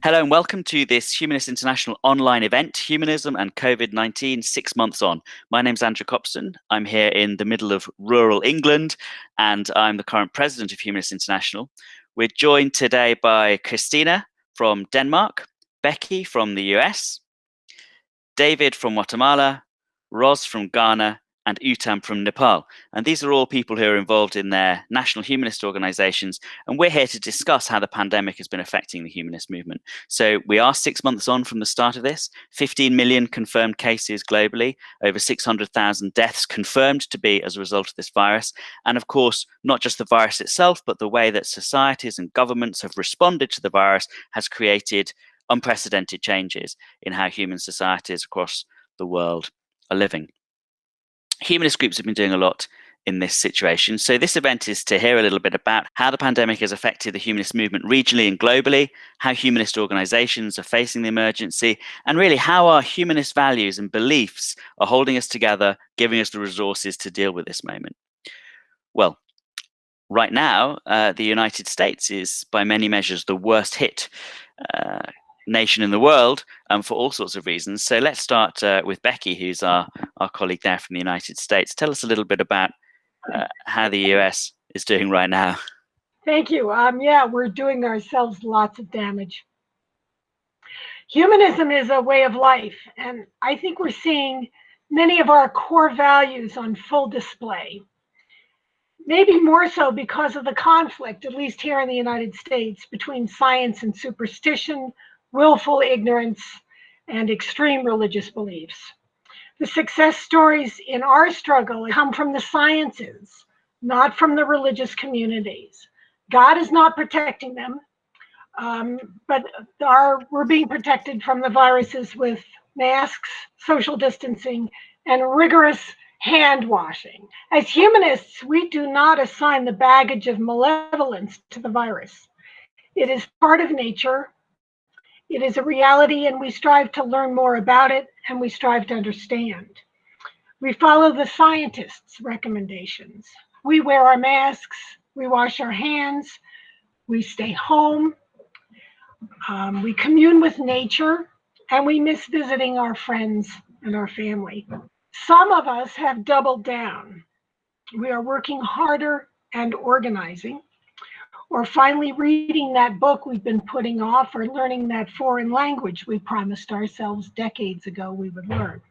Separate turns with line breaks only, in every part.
Hello and welcome to this Humanist International online event, Humanism and COVID-19, 6 months on. My name's Andrew Copston. I'm here in the middle of rural England and I'm the current president of Humanist International. We're joined today by Christina from Denmark, Becky from the US, David from Guatemala, Roz from Ghana, and Uttam from Nepal. And these are all people who are involved in their national humanist organizations. And we're here to discuss how the pandemic has been affecting the humanist movement. So we are 6 months on from the start of this, 15 million confirmed cases globally, over 600,000 deaths confirmed to be as a result of this virus. And of course, not just the virus itself, but the way that societies and governments have responded to the virus has created unprecedented changes in how human societies across the world are living. Humanist groups have been doing a lot in this situation. So this event is to hear a little bit about how the pandemic has affected the humanist movement regionally and globally, how humanist organizations are facing the emergency, and really how our humanist values and beliefs are holding us together, giving us the resources to deal with this moment. Well, right now, the United States is by many measures the worst hit nation in the world, for all sorts of reasons. So let's start with Becky, who's our colleague there from the United States. Tell us a little bit about how the US is doing right now.
Thank you. Yeah, we're doing ourselves lots of damage. Humanism is a way of life, and I think we're seeing many of our core values on full display. Maybe more so because of the conflict, at least here in the United States, between science and superstition, willful ignorance, and extreme religious beliefs. The success stories in our struggle come from the sciences, not from the religious communities. God is not protecting them, but we're being protected from the viruses with masks, social distancing, and rigorous hand washing. As humanists, we do not assign the baggage of malevolence to the virus. It is part of nature. It is a reality, and we strive to learn more about it, and we strive to understand. We follow the scientists' recommendations. We wear our masks, we wash our hands, we stay home, we commune with nature, and we miss visiting our friends and our family. Some of us have doubled down. We are working harder and organizing, or finally reading that book we've been putting off, or learning that foreign language we promised ourselves decades ago we would learn.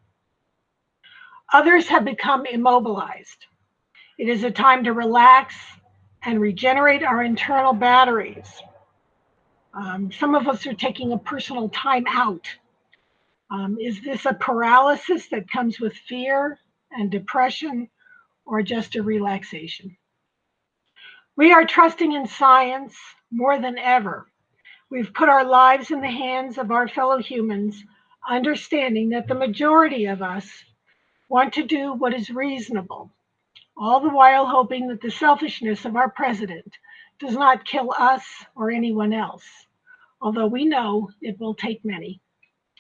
Others have become immobilized. It is a time to relax and regenerate our internal batteries. Some of us are taking a personal time out. Is this a paralysis that comes with fear and depression, or just a relaxation? We are trusting in science more than ever. We've put our lives in the hands of our fellow humans, understanding that the majority of us want to do what is reasonable, all the while hoping that the selfishness of our president does not kill us or anyone else, although we know it will take many.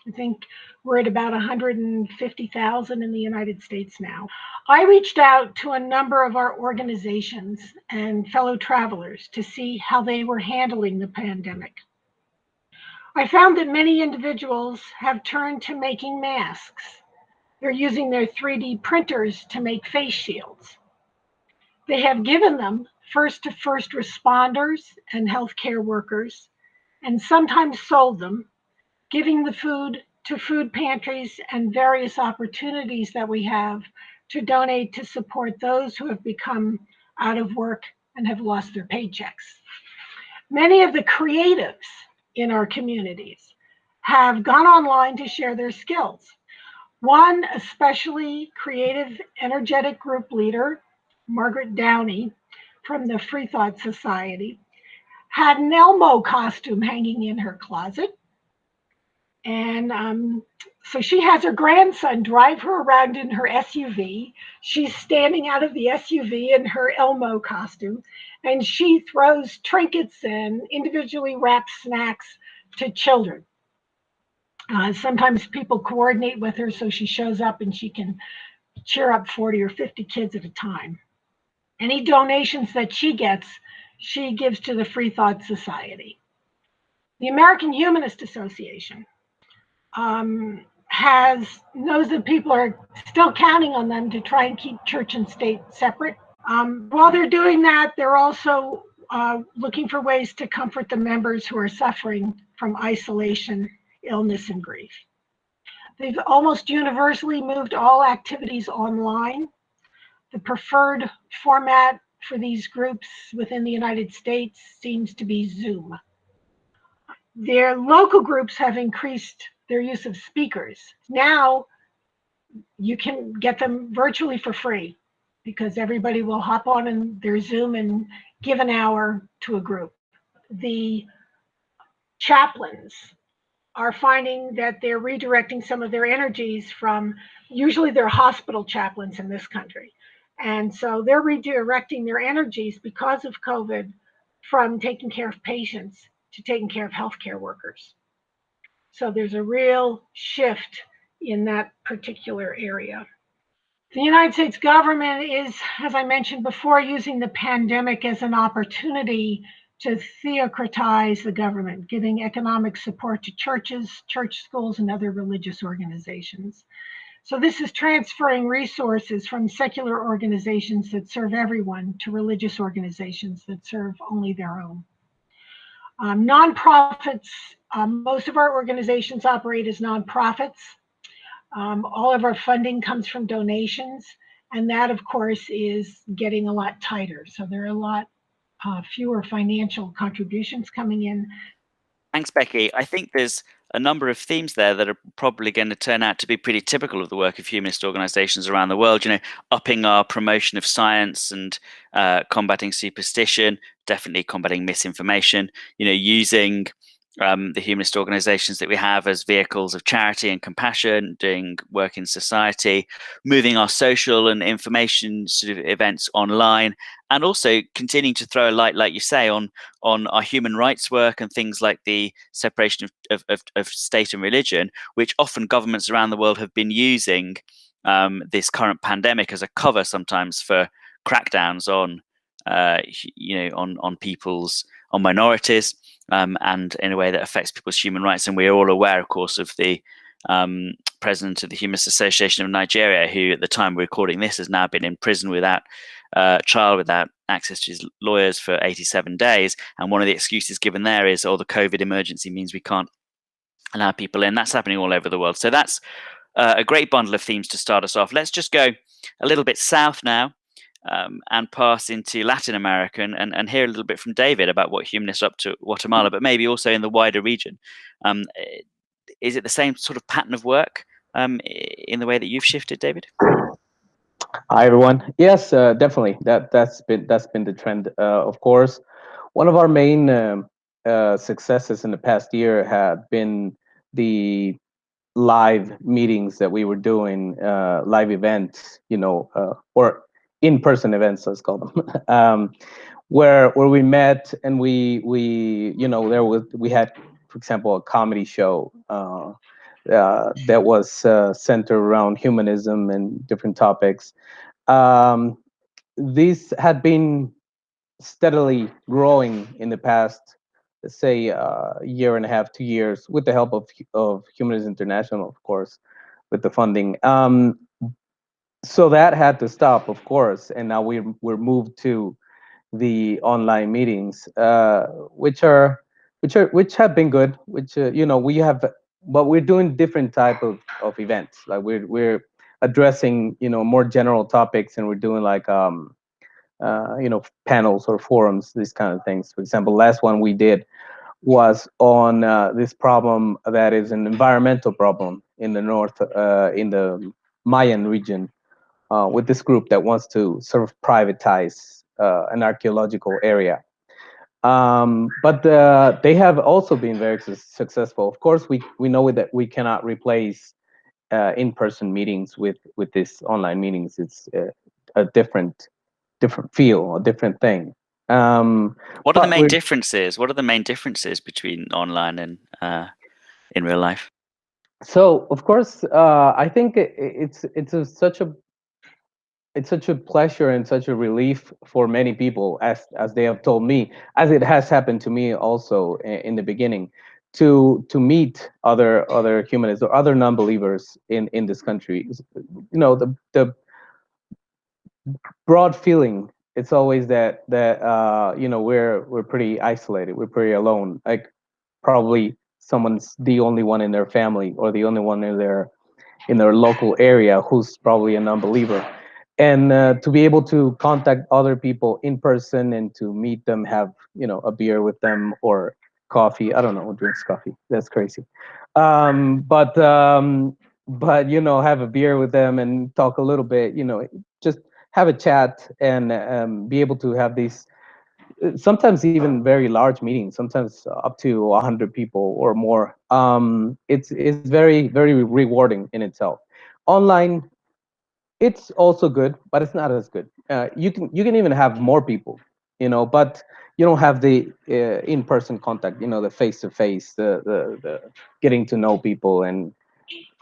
I think we're at about 150,000 in the United States now. I reached out to a number of our organizations and fellow travelers to see how they were handling the pandemic. I found that many individuals have turned to making masks. They're using their 3D printers to make face shields. They have given them first to first responders and healthcare workers, and sometimes sold them, giving the food to food pantries and various opportunities that we have to donate to support those who have become out of work and have lost their paychecks. Many of the creatives in our communities have gone online to share their skills. One especially creative, energetic group leader, Margaret Downey from the Free Thought Society, had an Elmo costume hanging in her closet. And so she has her grandson drive her around in her SUV. She's standing out of the SUV in her Elmo costume, and she throws trinkets and individually wrapped snacks to children. Sometimes people coordinate with her so she shows up and she can cheer up 40 or 50 kids at a time. Any donations that she gets, she gives to the Free Thought Society. The American Humanist Association knows that people are still counting on them to try and keep church and state separate. While they're doing that, they're also looking for ways to comfort the members who are suffering from isolation, illness, and grief. They've almost universally moved all activities online. The preferred format for these groups within the United States seems to be Zoom. Their local groups have increased their use of speakers. Now you can get them virtually for free because everybody will hop on in their Zoom and give an hour to a group. The chaplains are finding that they're redirecting some of their energies from, usually they're hospital chaplains in this country. And so they're redirecting their energies because of COVID from taking care of patients to taking care of healthcare workers. So there's a real shift in that particular area. The United States government is, as I mentioned before, using the pandemic as an opportunity to theocratize the government, giving economic support to churches, church schools, and other religious organizations. So this is transferring resources from secular organizations that serve everyone to religious organizations that serve only their own. Nonprofits, most of our organizations operate as nonprofits. All of our funding comes from donations, and that, of course, is getting a lot tighter. So there are a lot fewer financial contributions coming in.
Thanks, Becky. I think there's a number of themes there that are probably going to turn out to be pretty typical of the work of humanist organizations around the world. Upping our promotion of science and combating superstition, definitely combating misinformation, using the humanist organizations that we have as vehicles of charity and compassion, doing work in society, moving our social and information sort of events online, and also continuing to throw a light, like you say, on our human rights work and things like the separation of state and religion, which often governments around the world have been using this current pandemic as a cover sometimes for crackdowns on on minorities, and in a way that affects people's human rights. And we're all aware, of course, of the president of the Humanist Association of Nigeria, who at the time we're recording this has now been in prison without trial, without access to his lawyers for 87 days. And one of the excuses given there is, the COVID emergency means we can't allow people in. That's happening all over the world. So that's a great bundle of themes to start us off. Let's just go a little bit south now, and pass into Latin America and hear a little bit from David about what humanists are up to Guatemala, but maybe also in the wider region. Is it the same sort of pattern of work in the way that you've shifted, David?
Hi, everyone. Yes, definitely. That's been the trend. Of course, one of our main successes in the past year had been the live meetings that we were doing, live events, or in-person events, let's call them, where we met and we had, for example, a comedy show that was centered around humanism and different topics. These had been steadily growing in the past, let's say, year and a half, 2 years, with the help of Humanists International, of course, with the funding. So that had to stop, of course, and now we're moved to the online meetings, which have been good. Which we have, but we're doing different type of events. Like we're addressing more general topics, and we're doing like panels or forums, these kind of things. For example, last one we did was on this problem that is an environmental problem in the north, in the Mayan region, with this group that wants to sort of privatize an archaeological area. But they have also been very successful. Of course, we know that we cannot replace in-person meetings with these online meetings. It's a different feel, a different thing.
What are the main differences? What are the main differences between online and in real life?
So, of course, I think it's such a pleasure and such a relief for many people, as they have told me, as it has happened to me also in the beginning, to meet other humanists or other non-believers in this country. The broad feeling, it's always that we're pretty isolated, we're pretty alone, like probably someone's the only one in their family or the only one in their local area who's probably a non-believer. And to be able to contact other people in person and to meet them, have a beer with them or coffee. I don't know who drinks coffee. That's crazy. But have a beer with them and talk a little bit. Just have a chat and be able to have these sometimes even very large meetings, sometimes up to 100 people or more. It's very rewarding in itself. Online, it's also good, but it's not as good. You can even have more people, but you don't have the in-person contact, the face-to-face, the getting to know people and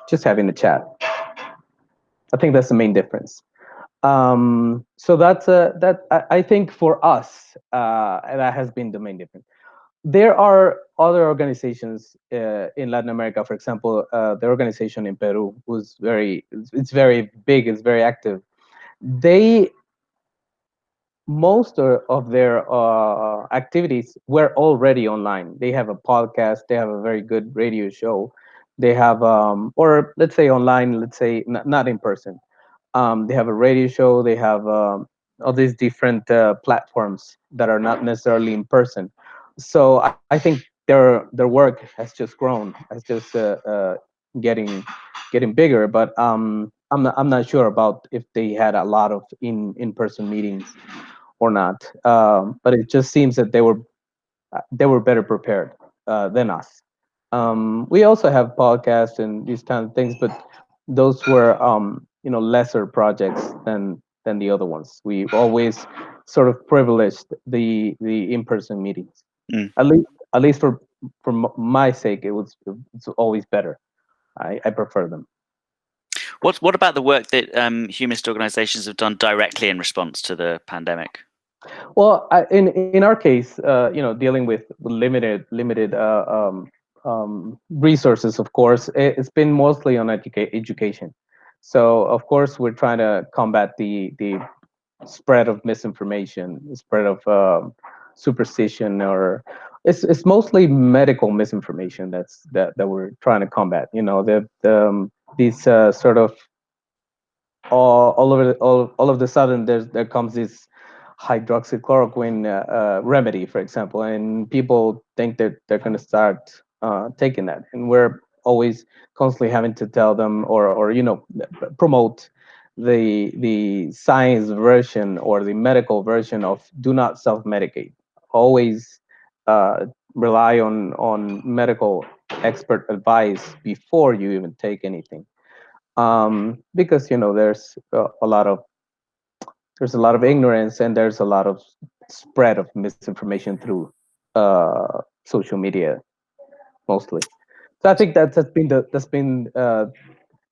just having a chat. I think that's the main difference. So I think for us, that has been the main difference. There are other organizations in Latin America, for example, the organization in Peru, it's very big, it's very active. They Most of their activities were already online. They have a podcast, they have a very good radio show, they have or let's say online, let's say not in person. They have a radio show. They have all these different platforms that are not necessarily in person. So I think their work has just grown, has just getting getting bigger. But I'm not sure about if they had a lot of in person meetings or not. But it just seems that they were better prepared than us. We also have podcasts and these kind of things, but those were lesser projects than the other ones. We always sort of privileged the in-person meetings.
Mm.
At least for my sake, it's always better. I prefer them.
What about the work that humanist organizations have done directly in response to the pandemic?
Well, in our case, dealing with limited resources, of course, it's been mostly on education. So, of course, we're trying to combat the spread of misinformation, the spread of superstition, or it's mostly medical misinformation that we're trying to combat. These sort of all of the sudden there comes this hydroxychloroquine remedy, for example, and people think that they're going to start taking that, and we're always constantly having to tell them or promote the science version or the medical version of do not self-medicate. Always uh, rely on medical expert advice before you even take anything, because there's a lot of ignorance, and there's a lot of spread of misinformation through social media mostly. So I think that's been the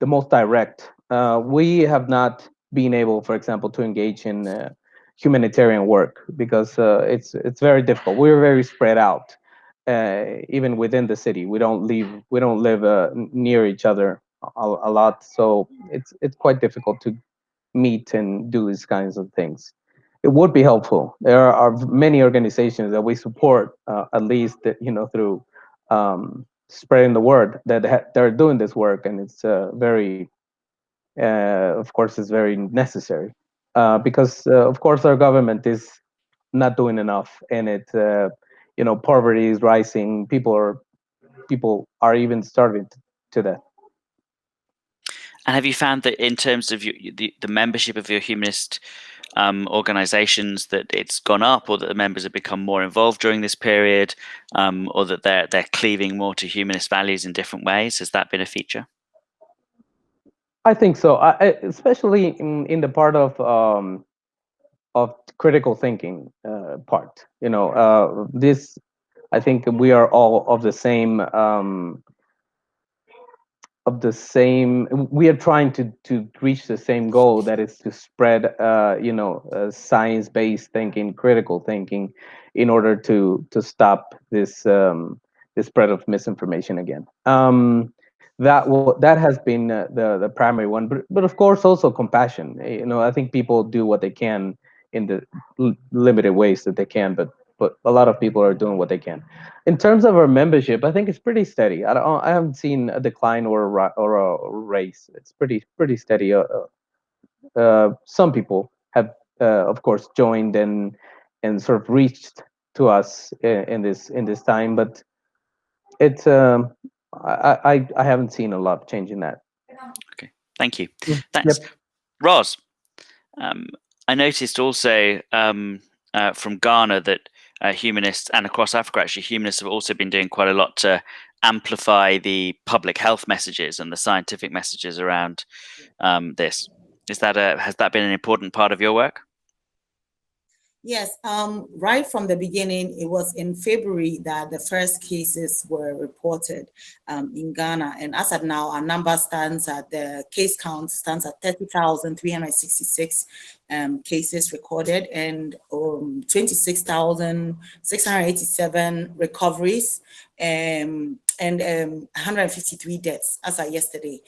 most direct. We have not been able, for example, to engage in humanitarian work because it's very difficult. We're very spread out, even within the city. We don't live near each other a lot, so it's quite difficult to meet and do these kinds of things. It would be helpful. There are many organizations that we support, at least through spreading the word that they're doing this work, and it's of course, it's very necessary because, of course, our government is not doing enough, and poverty is rising. People are even starving to death.
And have you found that in terms of the membership of your humanist organizations, that it's gone up, or that the members have become more involved during this period, or that they're cleaving more to humanist values in different ways? Has that been a feature?
I think so, especially in the part of critical thinking part. This, I think we are all we are trying to reach the same goal, that is to spread science-based thinking, critical thinking, in order to stop this the spread of misinformation again. That has been the primary one, but of course also compassion. I think people do what they can in the limited ways that they can, but a lot of people are doing what they can. In terms of our membership, I think it's pretty steady. I haven't seen a decline or a raise. It's pretty steady. Some people have, of course, joined and sort of reached to us in this time, but it's I haven't seen a lot of change in that.
Okay, thank you.
Yep.
Thanks, Roz. I noticed also from Ghana that humanists, and across Africa actually, humanists have also been doing quite a lot to amplify the public health messages and the scientific messages around this. Has that been an important part of your work?
Yes, right from the beginning, it was in February that the first cases were reported in Ghana. And as of now, our number the case count stands at 30,366 cases recorded and 26,687 recoveries and 153 deaths as of yesterday.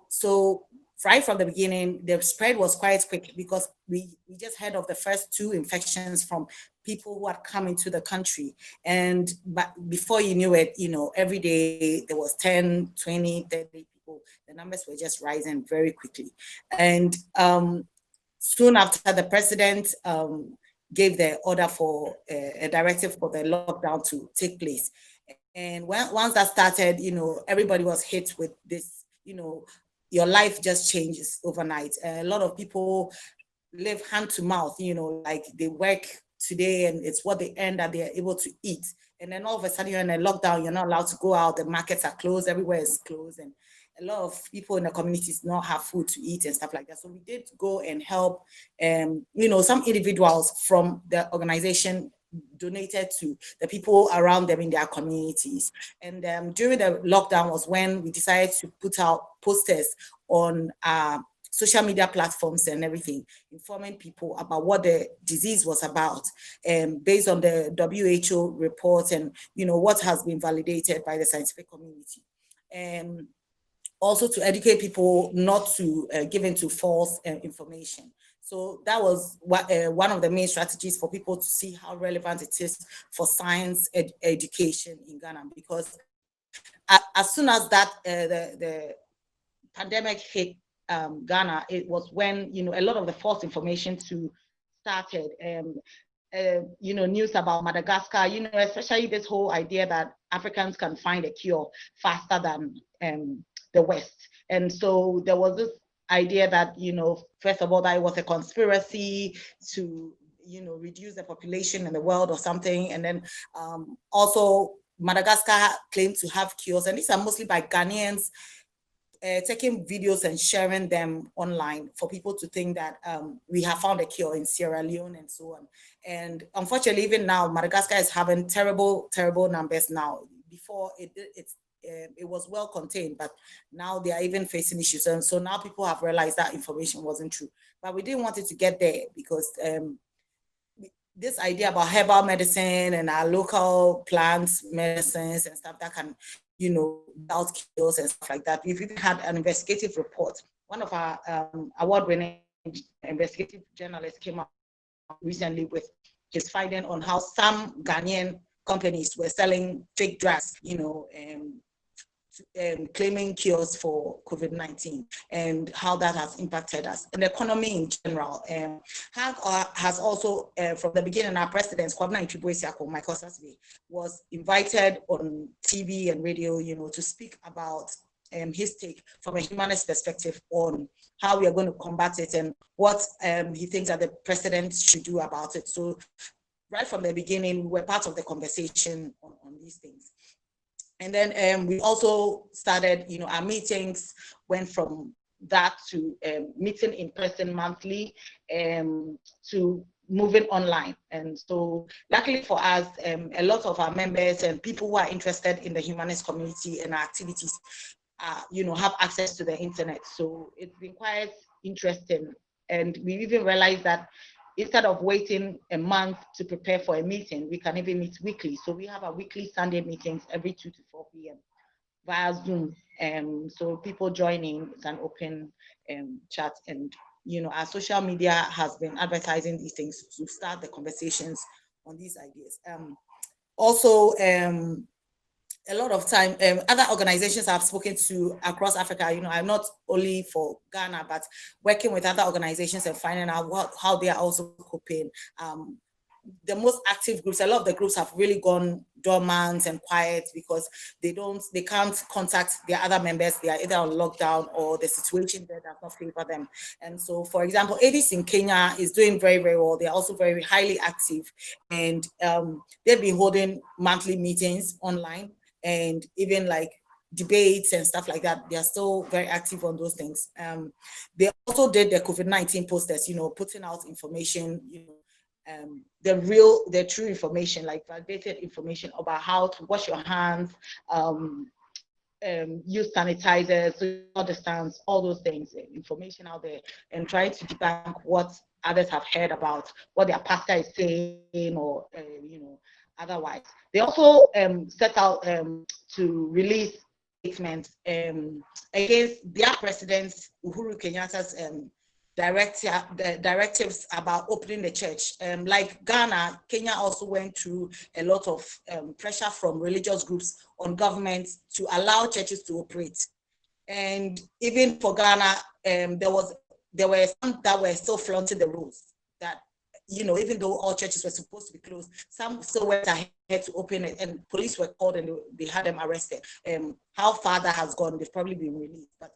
So right from the beginning, the spread was quite quick because we just heard of the first 2 infections from people who had come into the country. But before you knew it, every day there was 10, 20, 30 people. The numbers were just rising very quickly. And soon after, the president gave the order for a directive for the lockdown to take place. And once that started, everybody was hit with this, your life just changes overnight. A lot of people live hand to mouth, like they work today and it's what they earn that they're able to eat. And then all of a sudden you're in a lockdown, you're not allowed to go out, the markets are closed, everywhere is closed. And a lot of people in the communities not have food to eat and stuff like that. So we did go and help, some individuals from the organization donated to the people around them in their communities. And during the lockdown was when we decided to put out posters on social media platforms and everything, informing people about what the disease was about, based on the WHO report and what has been validated by the scientific community. Also to educate people not to give into false information. So that was one of the main strategies for people to see how relevant it is for science education in Ghana, because as soon as that the pandemic hit Ghana, it was when a lot of the false information started. News about Madagascar, especially this whole idea that Africans can find a cure faster than the West. And so there was this idea that, first of all, that it was a conspiracy to, reduce the population in the world or something. And then also Madagascar claimed to have cures. And these are mostly by Ghanaians taking videos and sharing them online for people to think that we have found a cure in Sierra Leone and so on. And unfortunately, even now, Madagascar is having terrible, terrible numbers now. Before it was well contained, but now they are even facing issues. And so now people have realized that information wasn't true. But we didn't want it to get there because this idea about herbal medicine and our local plants, medicines and stuff that can, without cures and stuff like that. We've even had an investigative report. One of our award-winning investigative journalists came up recently with his finding on how some Ghanaian companies were selling fake drugs, claiming cures for COVID-19 and how that has impacted us and the economy in general. Has also, from the beginning, our president, Michael Sasbe, was invited on TV and radio, to speak about his take from a humanist perspective on how we are going to combat it and what he thinks that the president should do about it. So right from the beginning, we were part of the conversation on these things. And then we also started, our meetings went from that to meeting in person monthly to moving online. And so luckily for us, a lot of our members and people who are interested in the humanist community and our activities, have access to the internet. So it's been quite interesting. And we even realized that instead of waiting a month to prepare for a meeting, we can even meet weekly. So we have our weekly Sunday meetings every 2 to 4 p.m. via Zoom. So people join in, it's an open chat, and our social media has been advertising these things to start the conversations on these ideas. Also, a lot of time, other organizations I've spoken to across Africa, I'm not only for Ghana, but working with other organizations and finding out how they are also coping. The most active groups, a lot of the groups have really gone dormant and quiet because they can't contact their other members. They are either on lockdown or the situation there does not favor them. And so, for example, ADIS in Kenya is doing very, very well. They're also very highly active, and they've been holding monthly meetings online and even like debates and stuff like that. They are still very active on those things. They also did the COVID-19 posters, putting out information, the true information, like validated information about how to wash your hands, use sanitizers, social distance, all those things, information out there, and trying to debunk what others have heard about what their pastor is saying, or otherwise. They also set out to release statements against their president Uhuru Kenyatta's directives about opening the church. Like Ghana, Kenya also went through a lot of pressure from religious groups on government to allow churches to operate. And even for Ghana, there were some that were still flaunting the rules, that even though all churches were supposed to be closed, some still went ahead to open it, and police were called and they had them arrested. How far that has gone, they've probably been released, but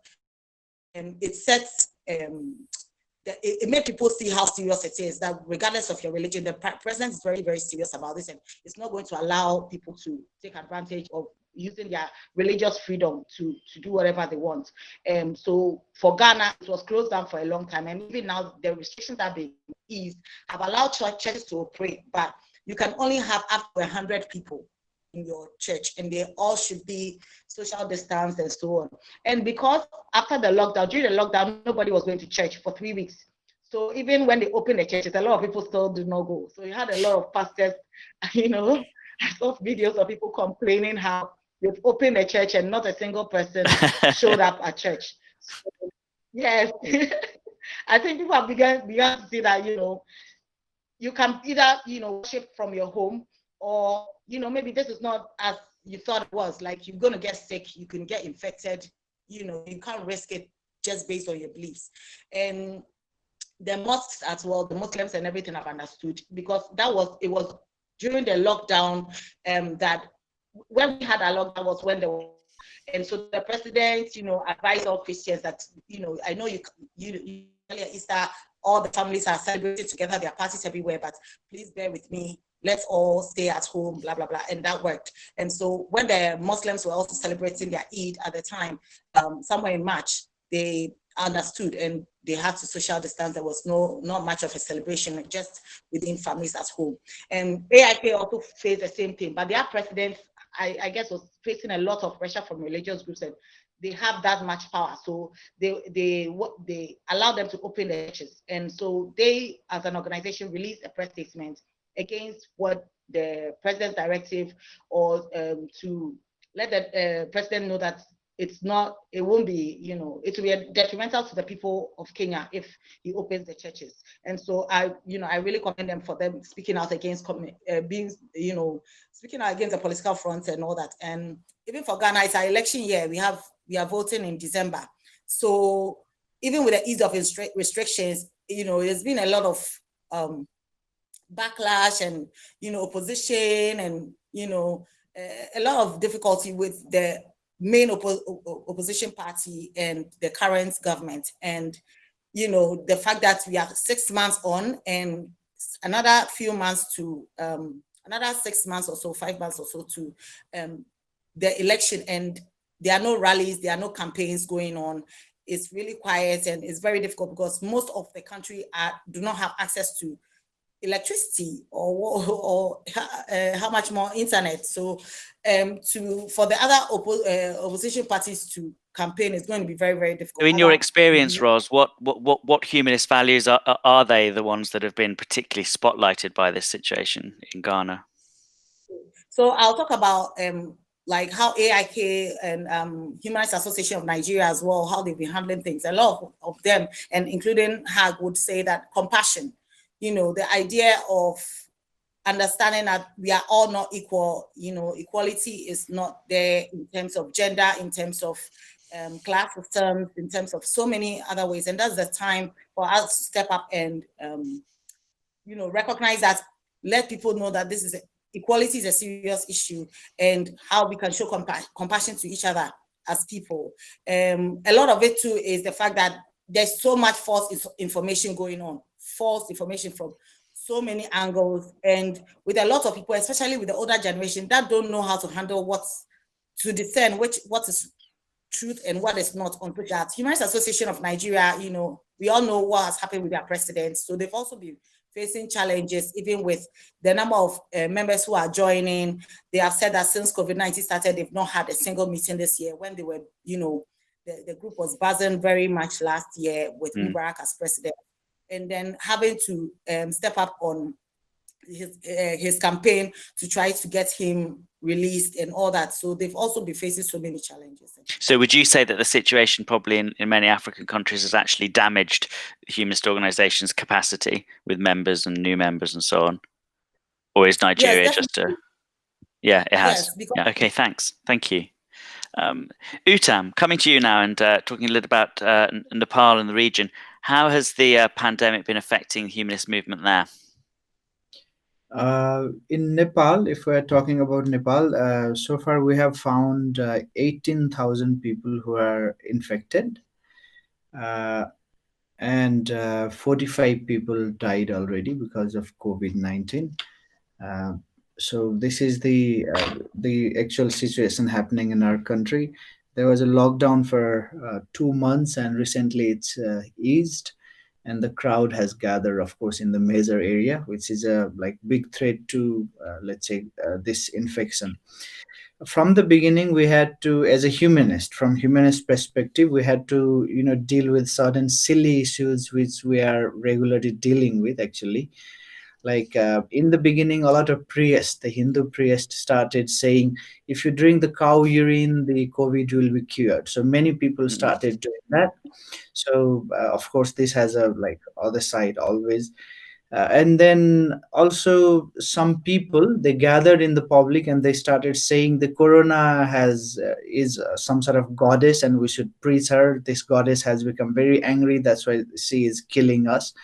it sets it made people see how serious it is, that regardless of your religion, the president is very, very serious about this, and it's not going to allow people to take advantage of using their religious freedom to do whatever they want. So for Ghana, it was closed down for a long time, and even now the restrictions that they eased have allowed churches to operate, but you can only have up to 100 people in your church, and they all should be social distance and so on. And because after the lockdown, during the lockdown, nobody was going to church for 3 weeks. So even when they opened the churches, a lot of people still did not go. So you had a lot of pastors, I saw videos of people complaining how they've opened a church and not a single person showed up at church. So, yes, I think people have begun to see that, you can either, worship from your home, or maybe this is not as you thought it was. Like, you're going to get sick, you can get infected, you can't risk it just based on your beliefs. And the mosques as well, the Muslims and everything, have understood, because it was during the lockdown that when we had a lockdown was when and so the president, advised all Christians that, I know you Easter, all the families are celebrating together, there are parties everywhere, but please bear with me. Let's all stay at home, blah, blah, blah. And that worked. And so when the Muslims were also celebrating their Eid at the time, somewhere in March, they understood and they had to social distance. There was not much of a celebration, just within families at home. And AIK also faced the same thing, but their president, I guess, was facing a lot of pressure from religious groups, and they have that much power. So they allowed them to open the churches. And so they, as an organization, released a press statement against what the president's directive, or to let the president know that it won't be, it will be detrimental to the people of Kenya if he opens the churches. And so I really commend them for them speaking out against speaking out against the political front and all that. And even for Ghana, it's our election year. We are voting in December. So even with the ease of restrictions, there's been a lot of backlash and opposition, and a lot of difficulty with the main opposition party and the current government. And the fact that we are 6 months on, and another few months to another 6 months or so, 5 months or so to the election, and there are no rallies, there are no campaigns going on. It's really quiet, and it's very difficult because most of the country do not have access to electricity or how much more internet. So for the other opposition parties to campaign is going to be very, very difficult.
So in your experience, Ros, what humanist values are they the ones that have been particularly spotlighted by this situation in Ghana?
So I'll talk about like how AIK and Humanists Association of Nigeria as well, how they've been handling things. A lot of them, and including HAG, would say that compassion, the idea of understanding that we are all not equal, equality is not there in terms of gender, in terms of class systems, in terms of so many other ways. And that's the time for us to step up and, recognize that, let people know that equality is a serious issue and how we can show compassion to each other as people. A lot of it too is the fact that there's so much false information going on, false information from so many angles, and with a lot of people, especially with the older generation, that don't know how to handle to discern what is truth and what is not on that. Humanists Association of Nigeria, we all know what has happened with their presidents, so they've also been facing challenges, even with the number of members who are joining. They have said that since COVID-19 started, they've not had a single meeting this year, when they were, the group was buzzing very much last year with Mubarak as president, and then having to step up on his campaign to try to get him released and all that. So they've also been facing so many challenges.
So would you say that the situation probably in many African countries has actually damaged humanist organizations' capacity with members and new members and so on? Or is Nigeria just a... Yeah, it has.
Yes,
yeah, okay, thanks. Thank you. Uttam, coming to you now and talking a little about Nepal and the region. How has the pandemic been affecting the humanist movement there?
In Nepal, if we're talking about Nepal, so far we have found 18,000 people who are infected, and 45 people died already because of COVID-19. So this is the actual situation happening in our country. There was a lockdown for 2 months, and recently it's eased, and the crowd has gathered, of course, in the major area, which is a big threat to, let's say, this infection. From the beginning, we had to, as a humanist, from humanist perspective, we had to, deal with certain silly issues which we are regularly dealing with, actually. In the beginning, a lot of priests, the Hindu priests, started saying, if you drink the cow urine, the COVID will be cured. So many people started doing that. So of course, this has a other side always. And then also some people, they gathered in the public and they started saying the corona is some sort of goddess and we should preach her. This goddess has become very angry. That's why she is killing us.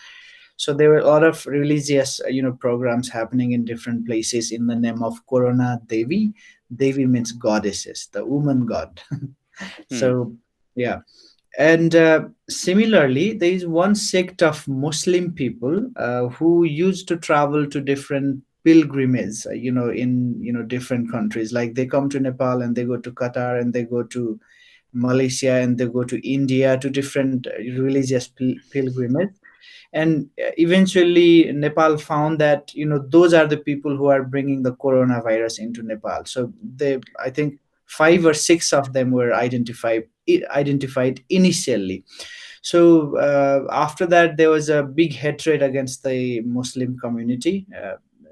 So there were a lot of religious, programs happening in different places in the name of Corona Devi. Devi means goddesses, the woman god. So, yeah. And similarly, there is one sect of Muslim people who used to travel to different pilgrimages, in different countries. Like they come to Nepal and they go to Qatar and they go to Malaysia and they go to India to different religious pilgrimages. And eventually Nepal found that those are the people who are bringing the coronavirus into Nepal. So I think 5 or 6 of them were identified initially. So after that, there was a big hatred against the Muslim community,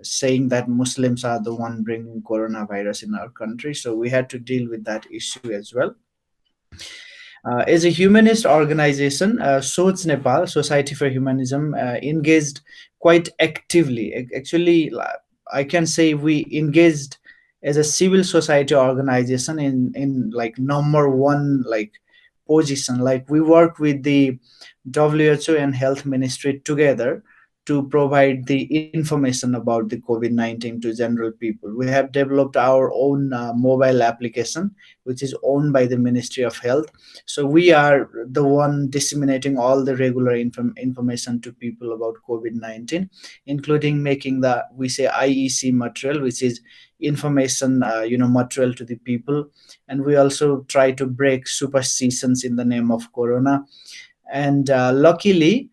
saying that Muslims are the one bringing coronavirus in our country. So we had to deal with that issue as well. As a humanist organization, SOCH Nepal, Society for Humanism, engaged quite actively. Actually, I can say we engaged as a civil society organization in number one position. We work with the WHO and Health Ministry together to provide the information about the COVID-19 to general people. We have developed our own mobile application, which is owned by the Ministry of Health. So we are the one disseminating all the regular information to people about COVID-19, including making we say IEC material, which is information, material to the people. And we also try to break superstitions in the name of Corona. And luckily,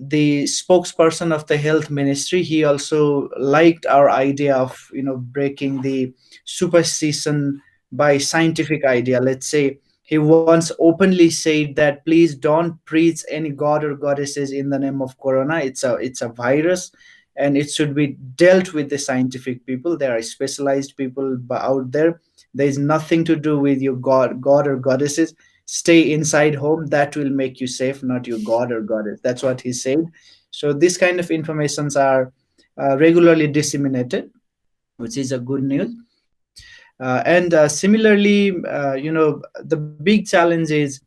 the spokesperson of the health ministry, he also liked our idea of breaking the superstition by scientific idea. Let's say he once openly said that please don't preach any god or goddesses in the name of corona. It's a virus, and it should be dealt with the scientific people. There are specialized people out there. There is nothing to do with your god or goddesses. Stay inside home, that will make you safe, not your god or goddess. That's what he said. So this kind of informations are regularly disseminated, which is a good news. And similarly, the big challenge is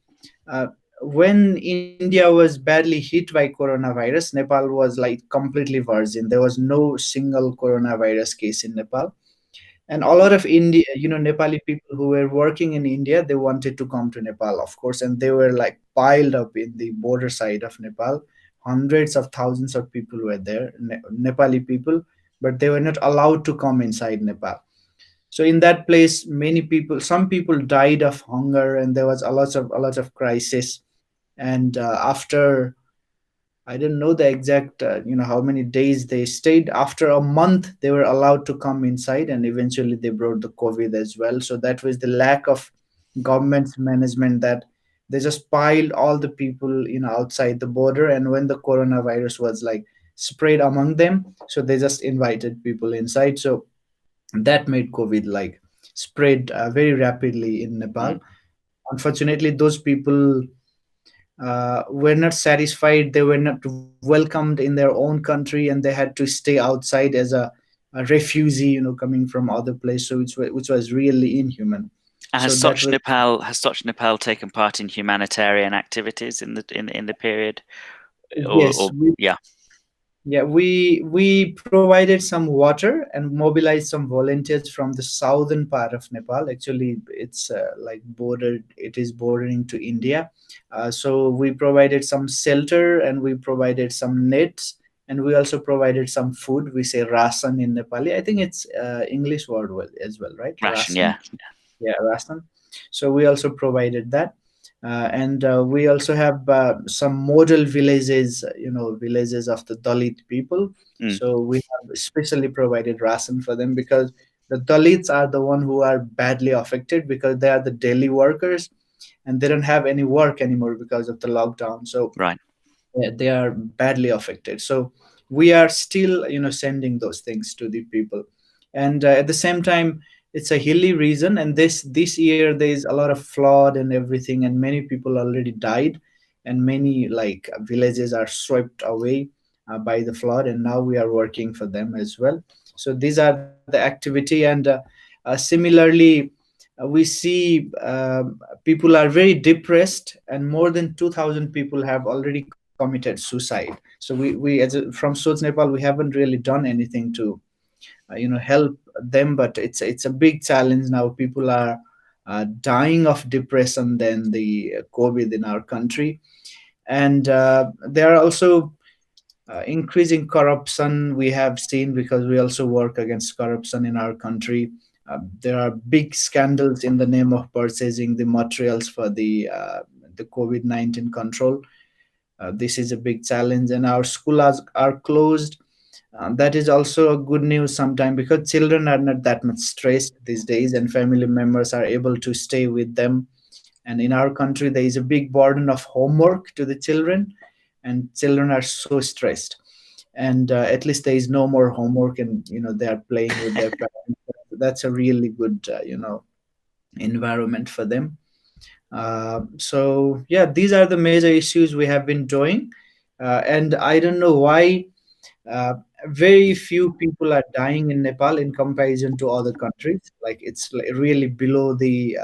when India was badly hit by coronavirus, Nepal was like completely virgin. There was no single coronavirus case in Nepal. And a lot of India, Nepali people who were working in India, they wanted to come to Nepal, of course, and they were like piled up in the border side of Nepal. Hundreds of thousands of people were there, Nepali people, but they were not allowed to come inside Nepal. So in that place, many people, some people died of hunger, and there was a lot of crisis. And after, I don't know the exact, how many days they stayed. After a month, they were allowed to come inside, and eventually they brought the COVID as well. So that was the lack of government's management, that they just piled all the people, outside the border. And when the coronavirus was like spread among them, so they just invited people inside. So that made COVID like spread very rapidly in Nepal.
Mm.
Unfortunately, those people were not satisfied. They were not welcomed in their own country, and they had to stay outside as a refugee, coming from other place. So which was really inhuman.
And
So
has
that
Soch
was,
Nepal taken part in humanitarian activities in the period?
yes,
Yeah.
yeah, we provided some water and mobilized some volunteers from the southern part of Nepal. Actually, it's like bordered. It is bordering to India. So we provided some shelter, and we provided some nets, and we also provided some food. We say rasan in Nepali. I think it's English word as well, right?
Ration, yeah.
Yeah, Rajasthan. So we also provided that. And we also have some model villages, villages of the Dalit people.
Mm.
So we have especially provided ration for them, because the Dalits are the one who are badly affected, because they are the daily workers, and they don't have any work anymore because of the lockdown. So
Right.
they are badly affected. So we are still sending those things to the people. And at the same time, it's a hilly region, and this year there is a lot of flood and everything, and many people already died, and many like villages are swept away by the flood, and now we are working for them as well. So these are the activity. And similarly, we see people are very depressed, and more than 2,000 people have already committed suicide. So from Soch Nepal, we haven't really done anything to help them, but it's a big challenge now. People are dying of depression than the COVID in our country. And there are also increasing corruption we have seen, because we also work against corruption in our country. There are big scandals in the name of purchasing the materials for the COVID-19 control. This is a big challenge, and our schools are closed. That is also a good news sometimes, because children are not that much stressed these days, and family members are able to stay with them. And in our country, there is a big burden of homework to the children, and children are so stressed. And at least there is no more homework, and they are playing with their parents. That's a really good environment for them. So yeah, these are the major issues we have been doing. And I don't know why uh, very few people are dying in Nepal in comparison to other countries. Like it's like really below the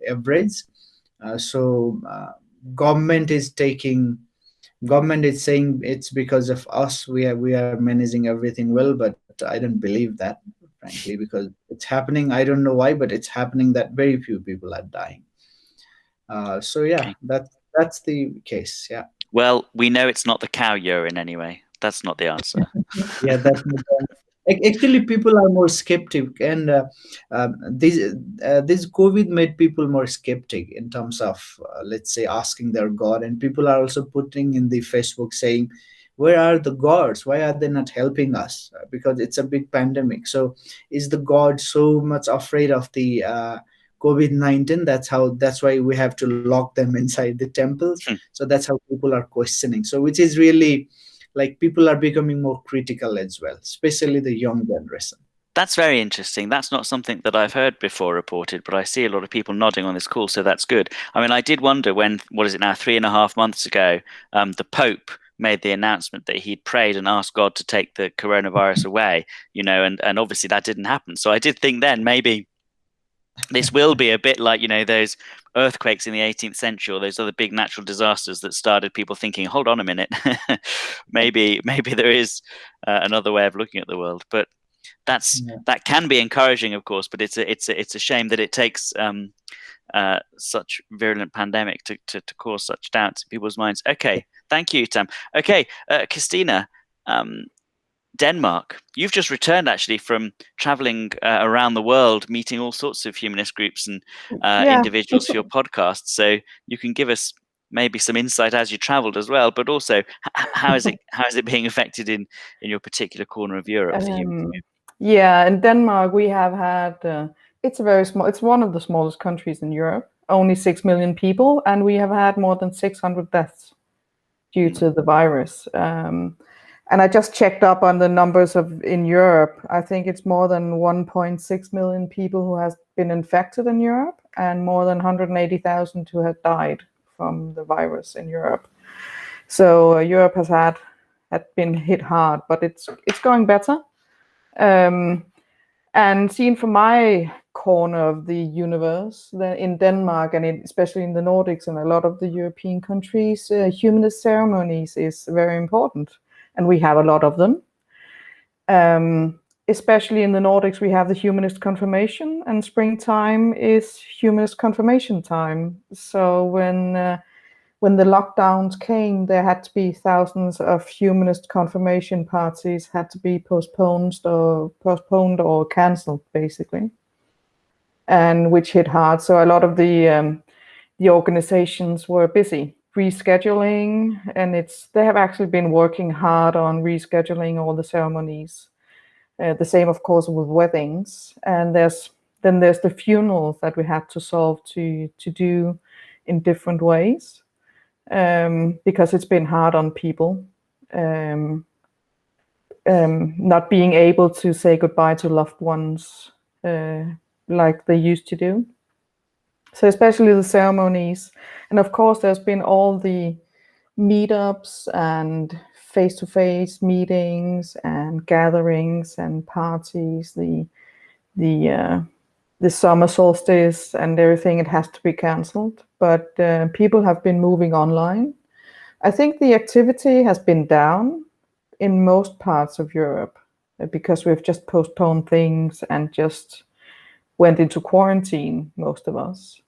average. So government is taking government is saying it's because of us. We are managing everything well, but I don't believe that, frankly, because it's happening. I don't know why, but it's happening that very few people are dying. So yeah,
Okay.
that's the case. Yeah.
Well, we know it's not the cow urine anyway. That's not the answer.
Yeah, that's Actually, people are more skeptic, and this COVID made people more skeptic in terms of, let's say, asking their God. And people are also putting in the Facebook saying, where are the gods? Why are they not helping us? Because it's a big pandemic. So is the God so much afraid of the COVID-19? That's why we have to lock them inside the temples.
Hmm.
So that's how people are questioning. So which is really, like, people are becoming more critical as well, especially the young generation.
That's very interesting. That's not something that I've heard before reported, but I see a lot of people nodding on this call, so that's good. I mean, I did wonder when, what is it now, 3.5 months ago, the Pope made the announcement that he'd prayed and asked God to take the coronavirus away, and obviously that didn't happen. So I did think then maybe this will be a bit like, those earthquakes in the 18th century, or those other big natural disasters that started people thinking, hold on a minute, maybe there is another way of looking at the world. But that can be encouraging, of course, but it's a shame that it takes such virulent pandemic to cause such doubts in people's minds. Okay, thank you, Tam. Okay, Christina, Denmark. You've just returned actually from traveling around the world, meeting all sorts of humanist groups and individuals for your podcast. So you can give us maybe some insight as you traveled as well, but also how is it being affected in your particular corner of Europe?
Yeah, in Denmark we have had it's very small. It's one of the smallest countries in Europe, only 6 million people, and we have had more than 600 deaths due to the virus. And I just checked up on the numbers in Europe. I think it's more than 1.6 million people who has been infected in Europe, and more than 180,000 who have died from the virus in Europe. So Europe has had been hit hard, but it's going better. And seen from my corner of the universe, in Denmark and especially in the Nordics and a lot of the European countries, humanist ceremonies is very important, and we have a lot of them. Especially in the Nordics, we have the humanist confirmation, and springtime is humanist confirmation time. So when the lockdowns came, there had to be thousands of humanist confirmation parties had to be postponed or cancelled, basically, and which hit hard. So a lot of the organizations were busy rescheduling, and they have actually been working hard on rescheduling all the ceremonies. The same, of course, with weddings. And there's the funerals that we had to solve to do in different ways. Because it's been hard on people, not being able to say goodbye to loved ones like they used to do. So especially the ceremonies. And of course, there's been all the meetups and face-to-face meetings and gatherings and parties, the summer solstice and everything. It has to be cancelled, but people have been moving online. I think the activity has been down in most parts of Europe because we've just postponed things and just went into quarantine, most of us,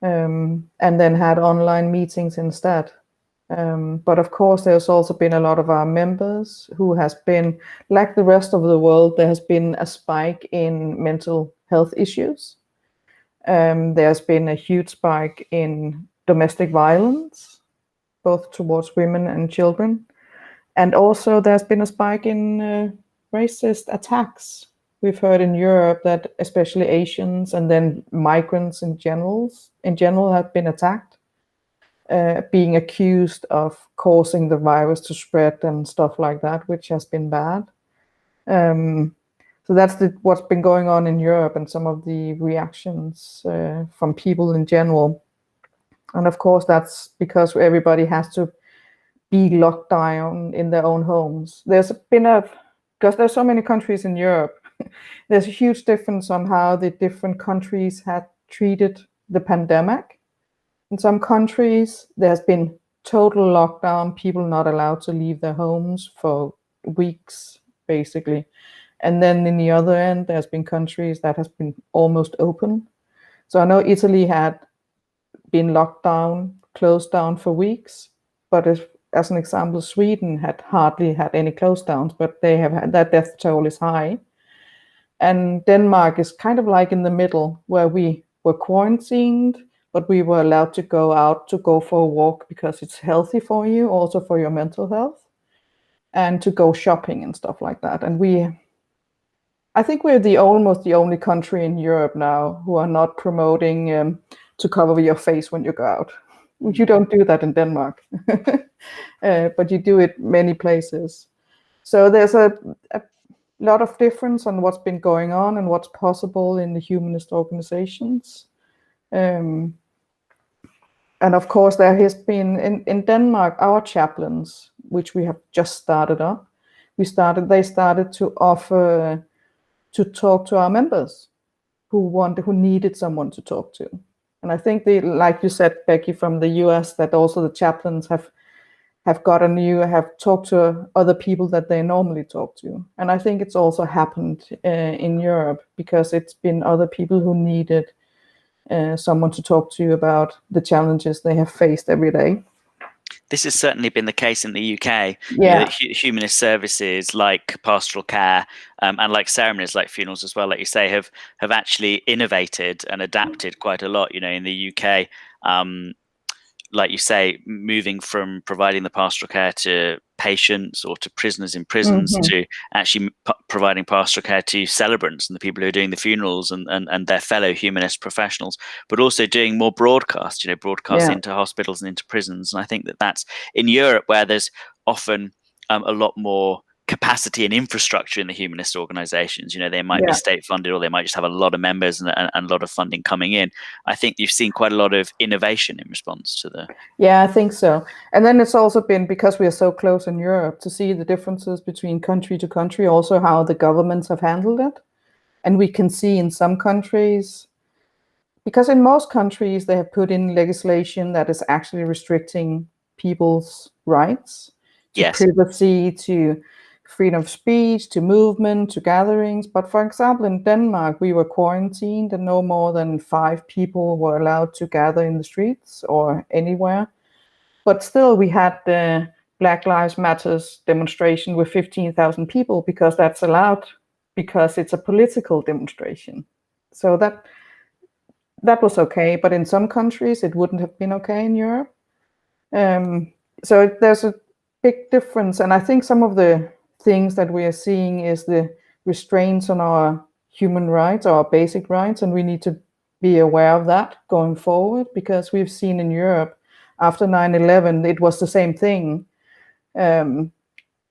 and then had online meetings instead. But of course, there's also been a lot of our members who has been, like the rest of the world, there has been a spike in mental health issues. There's been a huge spike in domestic violence, both towards women and children. And also there's been a spike in racist attacks. We've heard in Europe that especially Asians and then migrants in general have been attacked, being accused of causing the virus to spread and stuff like that, which has been bad. So that's what's been going on in Europe and some of the reactions from people in general. And of course, that's because everybody has to be locked down in their own homes. Because there's so many countries in Europe, there's a huge difference on how the different countries had treated the pandemic. In some countries, there's been total lockdown, people not allowed to leave their homes for weeks, basically. And then in the other end, there's been countries that has been almost open. So I know Italy had been locked down, closed down for weeks, but as an example, Sweden had hardly had any close downs, but they have had, that death toll is high. And Denmark is kind of like in the middle, where we were quarantined, but we were allowed to go out to go for a walk because it's healthy for you, also for your mental health, and to go shopping and stuff like that. And I think we're almost the only country in Europe now who are not promoting to cover your face when you go out. You don't do that in Denmark, but you do it many places. So there's a lot of difference on what's been going on and what's possible in the humanist organizations. And of course, there has been in Denmark, our chaplains, which we have just started up, they started to offer to talk to our members who needed someone to talk to. And I think like you said, Becky, from the US, that also the chaplains have talked to other people that they normally talk to. And I think it's also happened in Europe, because it's been other people who needed someone to talk to about the challenges they have faced every day.
This has certainly been the case in the UK.
Yeah.
Humanist services like pastoral care and like ceremonies like funerals as well, like you say, have actually innovated and adapted quite a lot. In the UK, like you say, moving from providing the pastoral care to patients or to prisoners in prisons to actually providing pastoral care to celebrants and the people who are doing the funerals and their fellow humanist professionals, but also doing more broadcast, into hospitals and into prisons. And I think that's in Europe, where there's often a lot more capacity and infrastructure in the humanist organizations. They might be state funded, or they might just have a lot of members and a lot of funding coming in. I think you've seen quite a lot of innovation in response to the...
Yeah, I think so. And then it's also been, because we are so close in Europe, to see the differences between country to country, also how the governments have handled it. And we can see in some countries, because in most countries they have put in legislation that is actually restricting people's rights to privacy, to freedom of speech, to movement, to gatherings. But for example, in Denmark, we were quarantined and no more than 5 people were allowed to gather in the streets or anywhere. But still, we had the Black Lives Matters demonstration with 15,000 people, because that's allowed, because it's a political demonstration. So that was okay. But in some countries, it wouldn't have been okay in Europe. So there's a big difference. And I think some of the things that we are seeing is the restraints on our human rights, our basic rights, and we need to be aware of that going forward, because we've seen in Europe after 9/11, it was the same thing.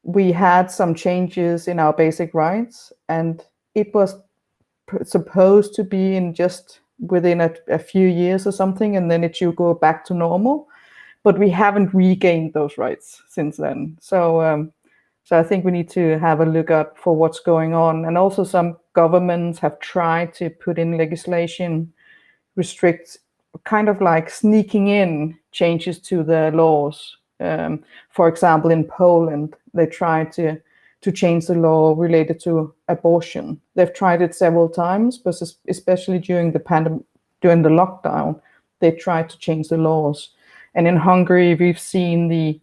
We had some changes in our basic rights, and it was supposed to be in just within a few years or something, and then it should go back to normal. But we haven't regained those rights since then. So I think we need to have a look at for what's going on. And also some governments have tried to put in legislation, restrict, kind of like sneaking in changes to the laws. For example, in Poland, they tried to change the law related to abortion. They've tried it several times, but especially during the lockdown, they tried to change the laws. And in Hungary, we've seen the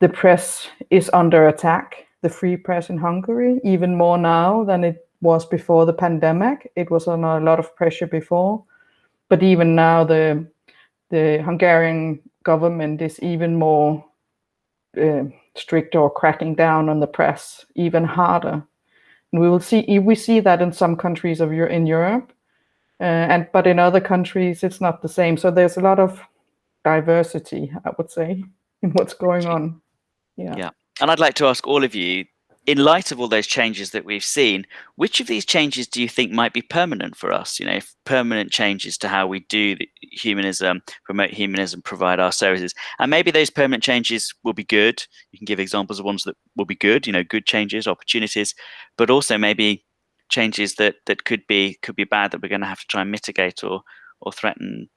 press is under attack, the free press in Hungary, even more now than it was before the pandemic. It was under a lot of pressure before, but even now the Hungarian government is even more strict, or cracking down on the press even harder. And we see that in some countries in Europe, but in other countries it's not the same. So there's a lot of diversity, I would say, in what's going on.
Yeah. And I'd like to ask all of you, in light of all those changes that we've seen, which of these changes do you think might be permanent for us? Permanent changes to how we do humanism, promote humanism, provide our services. And maybe those permanent changes will be good. You can give examples of ones that will be good, good changes, opportunities, but also maybe changes that could be bad, that we're going to have to try and mitigate or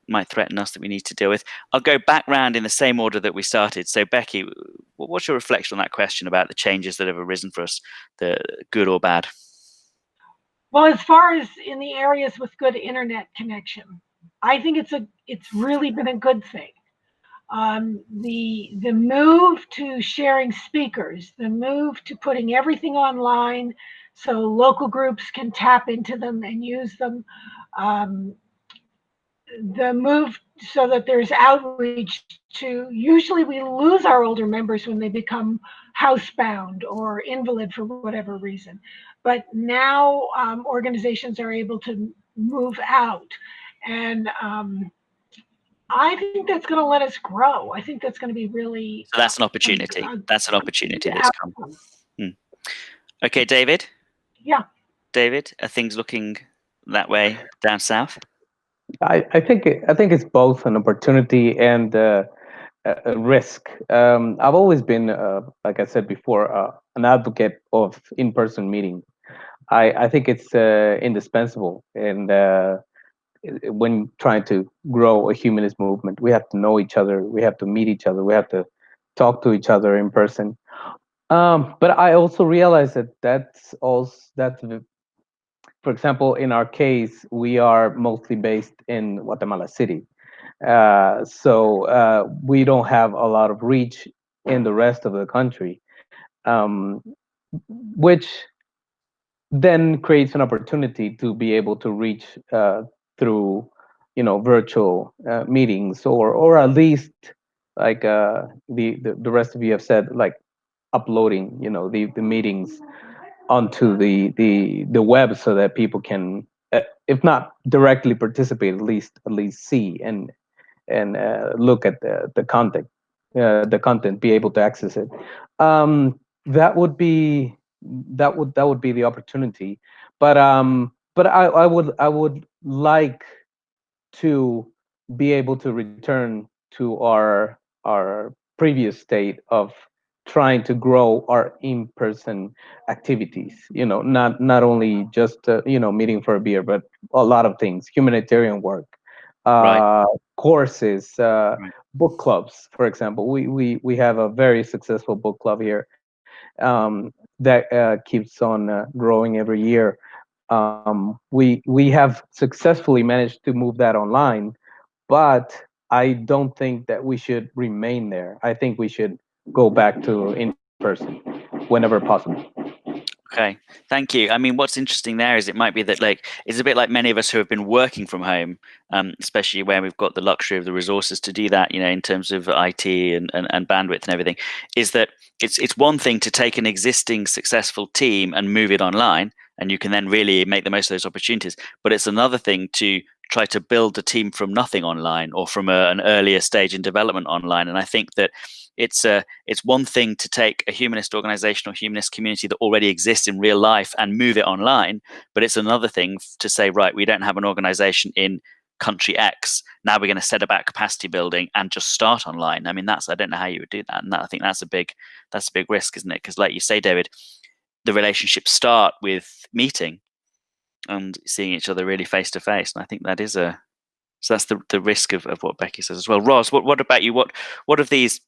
might threaten us, that we need to deal with. I'll go back round in the same order that we started. So Becky, what's your reflection on that question about the changes that have arisen for us, the good or bad?
Well, as far as in the areas with good internet connection, I think it's really been a good thing. The move to sharing speakers, the move to putting everything online so local groups can tap into them and use them, the move so that there's outreach to, usually we lose our older members when they become housebound or invalid for whatever reason. But now organizations are able to move out. And I think that's going to let us grow. I think that's going to be really.
So that's an opportunity. That's an opportunity that's come. Okay, David?
Yeah.
David, are things looking that way down south?
I think it's both an opportunity and a risk. I've always been, like I said before, an advocate of in-person meeting. I think it's indispensable, and when trying to grow a humanist movement, we have to know each other, we have to meet each other, we have to talk to each other in person. But I also realize that for example, in our case, we are mostly based in Guatemala City. So we don't have a lot of reach in the rest of the country, which then creates an opportunity to be able to reach through, virtual meetings, or at least like the rest of you have said, like uploading, the meetings onto the web so that people can, if not directly participate, at least see and look at the content, be able to access it. That would be the opportunity. But I would like to be able to return to our previous state of trying to grow our in-person activities, not only just meeting for a beer, but a lot of things, humanitarian work,
Right.
courses,
Right.
book clubs. For example, we have a very successful book club here, that keeps on growing every year. We have successfully managed to move that online, but I don't think that we should remain there. I think we should go back to in person whenever possible.
Okay, thank you. I mean, what's interesting there is it might be that, like, it's a bit like many of us who have been working from home, especially where we've got the luxury of the resources to do that, in terms of IT and bandwidth and everything, is that it's one thing to take an existing successful team and move it online, and you can then really make the most of those opportunities. But it's another thing to try to build a team from nothing online, or from an earlier stage in development online. And I think that it's one thing to take a humanist organization or humanist community that already exists in real life and move it online, but it's another thing to say, right, we don't have an organization in country X, now we're going to set about capacity building and just start online. I mean, I don't know how you would do that, and I think that's a big risk, isn't it? Because, like you say, David, the relationships start with meeting and seeing each other really face to face, and I think that is so that's the risk of what Becky says as well. Roz, what about you? What of these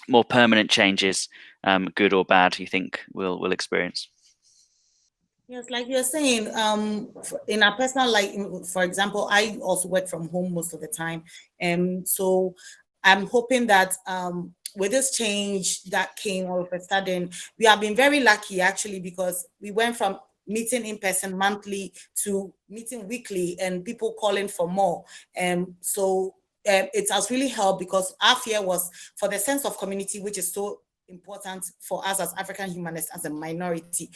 more permanent changes, good or bad, do you think we'll experience?
Yes, like you're saying, in our personal life, for example, I also work from home most of the time. And so I'm hoping that with this change that came all of a sudden, we have been very lucky actually, because we went from meeting in person monthly to meeting weekly and people calling for more. And so it has really helped, because our fear was for the sense of community, which is so important for us as African humanists, as a minority.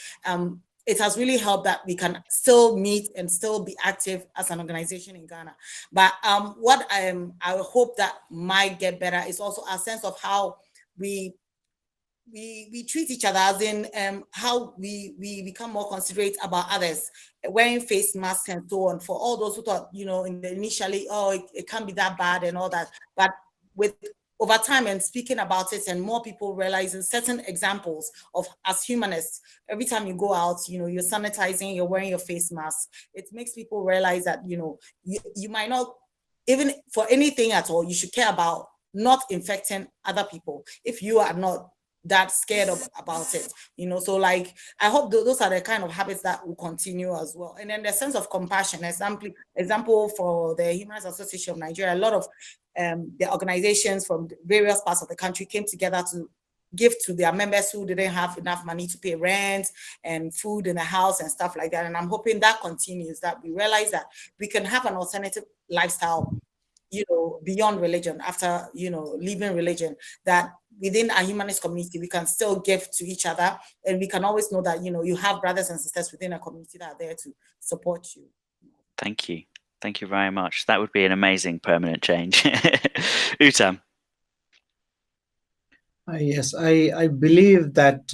It has really helped that we can still meet and still be active as an organization in Ghana. But what I hope that might get better is also a sense of how we treat each other, as in how we become more considerate about others, wearing face masks and so on, for all those who thought, initially, oh, it can't be that bad and all that. But with over time and speaking about it, and more people realizing certain examples of, as humanists, every time you go out, you're sanitizing, you're wearing your face mask. It makes people realize that, you might not, even for anything at all, you should care about not infecting other people if you are not that scared about it, so like I hope those are the kind of habits that will continue as well. And then the sense of compassion, example for the Humanists Association of Nigeria, a lot of the organizations from various parts of the country came together to give to their members who didn't have enough money to pay rent and food in the house and stuff like that. And I'm hoping that continues, that we realize that we can have an alternative lifestyle, beyond religion, after, leaving religion, that within our humanist community, we can still give to each other. And we can always know that, you have brothers and sisters within a community that are there to support you.
Thank you. Thank you very much. That would be an amazing permanent change. Uttam.
Yes, I believe that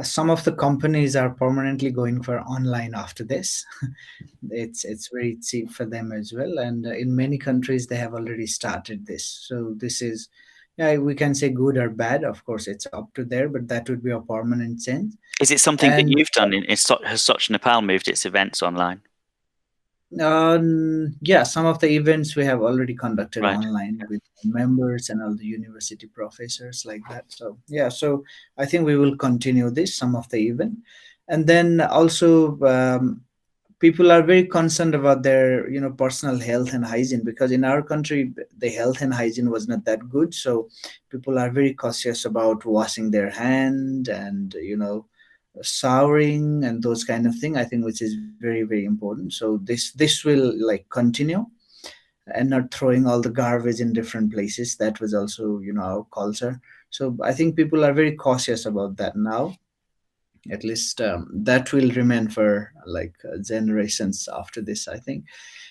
some of the companies are permanently going for online after this. It's very cheap for them as well, and in many countries they have already started this. So this is, yeah, we can say good or bad. Of course, it's up to there, but that would be a permanent change.
Is it something that
And
you've done? Has Soch Nepal moved its events online?
yeah, some of the events we have already conducted
Right.
online with members and all the university professors like that. So yeah, so I think we will continue this, some of the event. And then also people are very concerned about their personal health and hygiene, because in our country the health and hygiene was not that good. So people are very cautious about washing their hand and showering and those kind of thing, I think, which is very, very important. So this will like continue, and not throwing all the garbage in different places. That was also our culture. So I think people are very cautious about that now. At least that will remain for like generations after this, I think.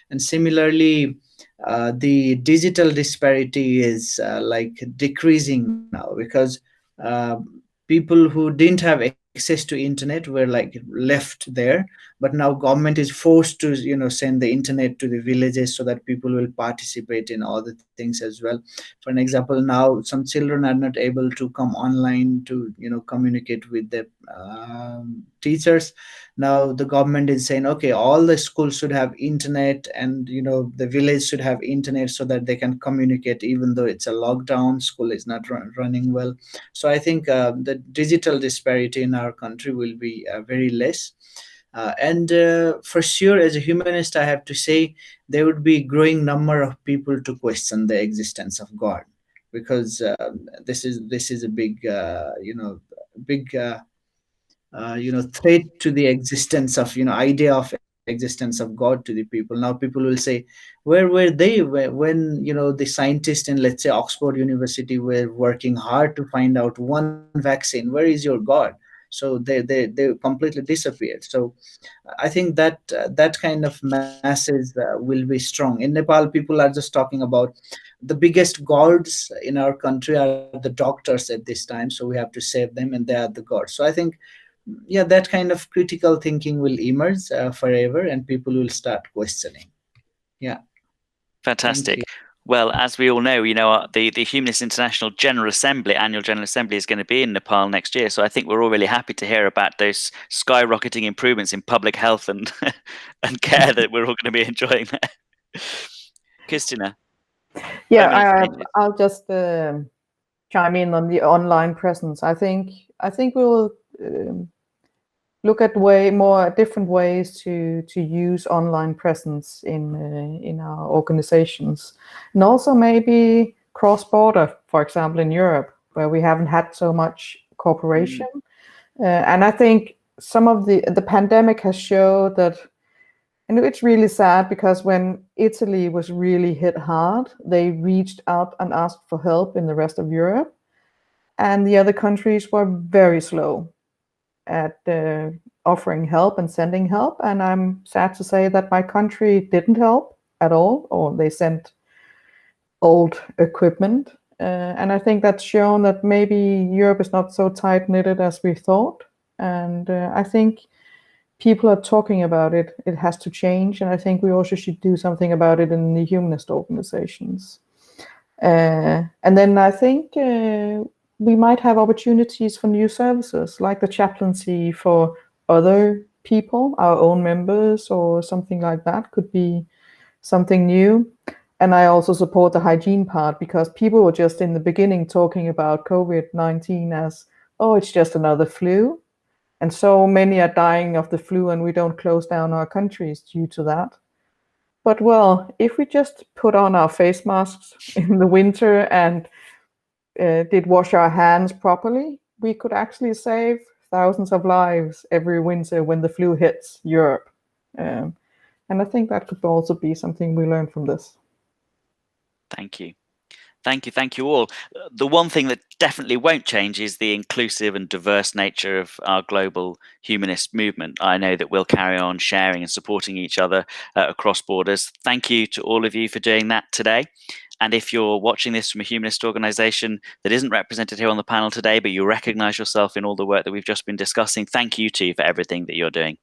And similarly, the digital disparity is like decreasing now, because uh, people who didn't have access to internet were like left there, but now government is forced to send the internet to the villages so that people will participate in all the things as well. For an example, now some children are not able to come online to communicate with the teachers. Now the government is saying, okay, all the schools should have internet, and the village should have internet, so that they can communicate even though it's a lockdown, school is not running well. So I think the digital disparity in our country will be very less. And for sure, as a humanist, I have to say there would be growing number of people to question the existence of God, because this is a big big threat to the existence of idea of existence of God to the people. Now people will say, where were they when the scientists in, let's say, Oxford University were working hard to find out one vaccine? Where is your God? So they completely disappeared. So I think that that kind of masses will be strong. In Nepal, people are just talking about the biggest gods in our country are the doctors at this time, so we have to save them, and they are the gods. So I think, yeah, that kind of critical thinking will emerge forever, and people will start questioning. Yeah.
Fantastic. Well, as we all know, the Humanists International Annual General Assembly is going to be in Nepal next year. So I think we're all really happy to hear about those skyrocketing improvements in public health and and care that we're all going to be enjoying there. Christina.
Yeah, I'll just chime in on the online presence. I think we'll look at different ways to use online presence in our organizations, and also maybe cross-border, for example, in Europe, where we haven't had so much cooperation. And I think some of the pandemic has showed that, and it's really sad, because when Italy was really hit hard, they reached out and asked for help in the rest of Europe, and the other countries were very slow at offering help and sending help. And I'm sad to say that my country didn't help at all, or they sent old equipment. And I think that's shown that maybe Europe is not so tight-knitted as we thought. And I think people are talking about it. It has to change. And I think we also should do something about it in the humanist organizations. And then I think we might have opportunities for new services, like the chaplaincy for other people, our own members, or something like that could be something new. And I also support the hygiene part, because people were just in the beginning talking about COVID-19 as, oh, it's just another flu. And so many are dying of the flu, and we don't close down our countries due to that. But well, if we just put on our face masks in the winter and did wash our hands properly, we could actually save thousands of lives every winter when the flu hits Europe. And I think that could also be something we learn from this.
Thank you. Thank you all. The one thing that definitely won't change is the inclusive and diverse nature of our global humanist movement. I know that we'll carry on sharing and supporting each other across borders. Thank you to all of you for doing that today. And if you're watching this from a humanist organization that isn't represented here on the panel today, but you recognize yourself in all the work that we've just been discussing, thank you too for everything that you're doing.